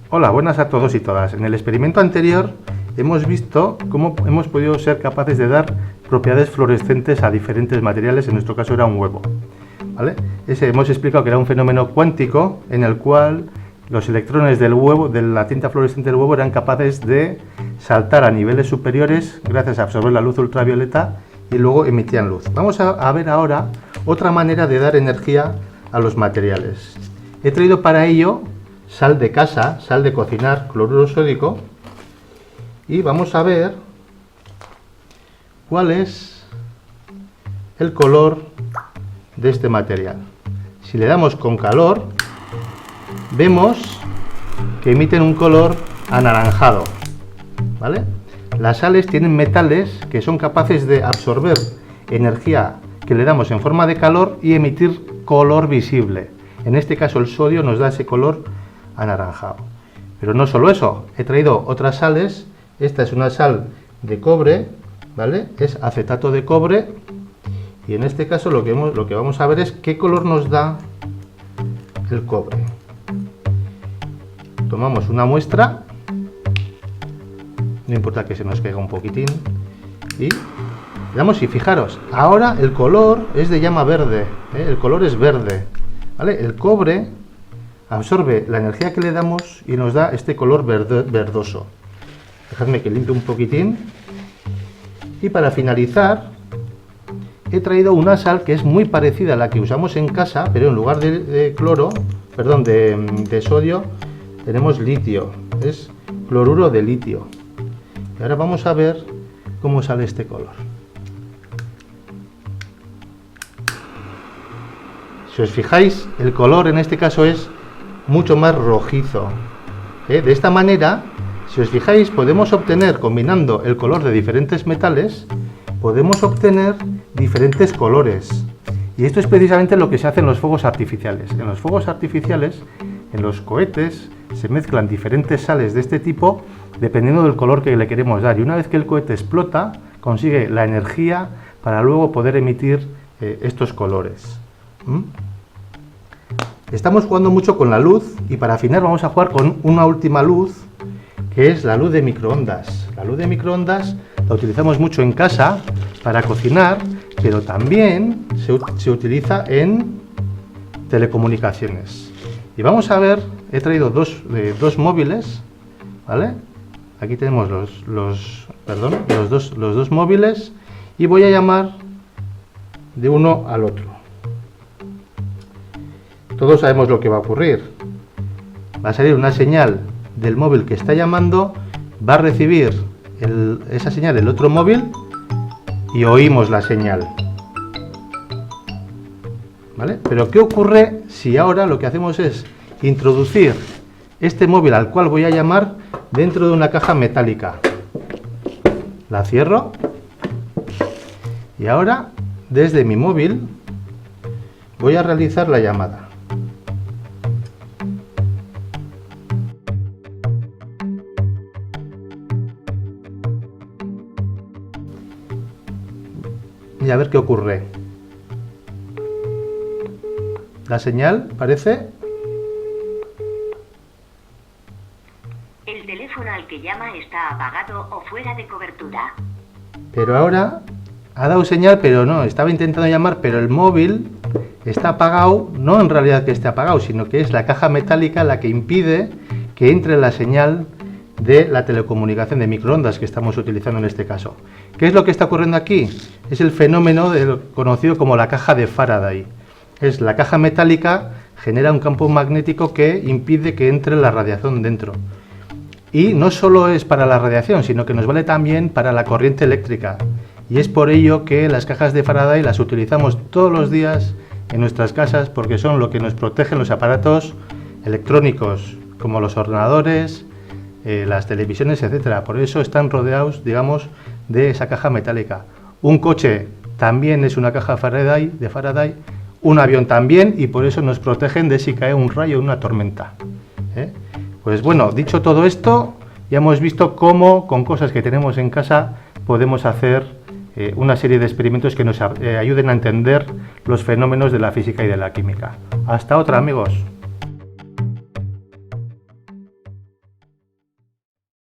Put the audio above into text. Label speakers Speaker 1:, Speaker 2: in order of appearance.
Speaker 1: Hola, buenas a todos y todas. En el experimento anterior hemos visto cómo hemos podido ser capaces de dar propiedades fluorescentes a diferentes materiales, en nuestro caso era un huevo, ¿vale? Hemos explicado que era un fenómeno cuántico en el cual los electrones del huevo, de la tinta fluorescente del huevo, eran capaces de saltar a niveles superiores gracias a absorber la luz ultravioleta y luego emitían luz. Vamos a ver ahora otra manera de dar energía a los materiales. He traído para ello sal de casa, sal de cocinar, cloruro sódico, y vamos a ver cuál es el color de este material. Si le damos con calor, vemos que emiten un color anaranjado, ¿vale? Las sales tienen metales que son capaces de absorber energía que le damos en forma de calor y emitir color visible. En este caso el sodio nos da ese color anaranjado. Pero no solo eso, he traído otras sales. Esta es una sal de cobre, ¿vale? Es acetato de cobre, y en este caso lo que vamos a ver es qué color nos da el cobre. Tomamos una muestra, no importa que se nos caiga un poquitín, y le damos, y fijaros, ahora el color es de llama verde, ¿eh? El color es verde, ¿vale? El cobre absorbe la energía que le damos y nos da este color verdoso. Dejadme que limpie un poquitín. Y para finalizar, he traído una sal que es muy parecida a la que usamos en casa, pero en lugar de sodio, tenemos litio. Es cloruro de litio. Y ahora vamos a ver cómo sale este color. Si os fijáis, el color en este caso es mucho más rojizo. De esta manera, si os fijáis, podemos obtener, combinando el color de diferentes metales, podemos obtener diferentes colores. Y esto es precisamente lo que se hace en los fuegos artificiales. En los fuegos artificiales, en los cohetes, se mezclan diferentes sales de este tipo dependiendo del color que le queremos dar. Y una vez que el cohete explota, consigue la energía para luego poder emitir estos colores. Estamos jugando mucho con la luz, y para afinar vamos a jugar con una última luz, que es la luz de microondas. La luz de microondas la utilizamos mucho en casa para cocinar, pero también se utiliza en telecomunicaciones. Y vamos a ver, he traído dos móviles, ¿vale? Aquí tenemos los dos móviles, y voy a llamar de uno al otro. Todos sabemos lo que va a ocurrir. Va a salir una señal del móvil que está llamando, va a recibir esa señal del otro móvil y oímos la señal, ¿vale? Pero ¿qué ocurre si ahora lo que hacemos es introducir este móvil al cual voy a llamar dentro de una caja metálica? La cierro y ahora desde mi móvil voy a realizar la llamada. Y a ver qué ocurre. La señal parece...
Speaker 2: El teléfono al que llama está apagado o fuera de cobertura.
Speaker 1: Pero ahora ha dado señal, pero no, estaba intentando llamar, pero el móvil está apagado, no en realidad que esté apagado, sino que es la caja metálica la que impide que entre la señal de la telecomunicación de microondas que estamos utilizando en este caso. ¿Qué es lo que está ocurriendo aquí? Es el fenómeno conocido como la caja de Faraday. Es la caja metálica, genera un campo magnético que impide que entre la radiación dentro. Y no solo es para la radiación, sino que nos vale también para la corriente eléctrica. Y es por ello que las cajas de Faraday las utilizamos todos los días en nuestras casas, porque son lo que nos protegen los aparatos electrónicos, como los ordenadores, las televisiones, etcétera. Por eso están rodeados, digamos, de esa caja metálica. Un coche también es una caja de Faraday, un avión también, y por eso nos protegen de si cae un rayo o una tormenta. Pues bueno, dicho todo esto, ya hemos visto cómo con cosas que tenemos en casa podemos hacer una serie de experimentos que nos ayuden a entender los fenómenos de la física y de la química. Hasta otra, amigos.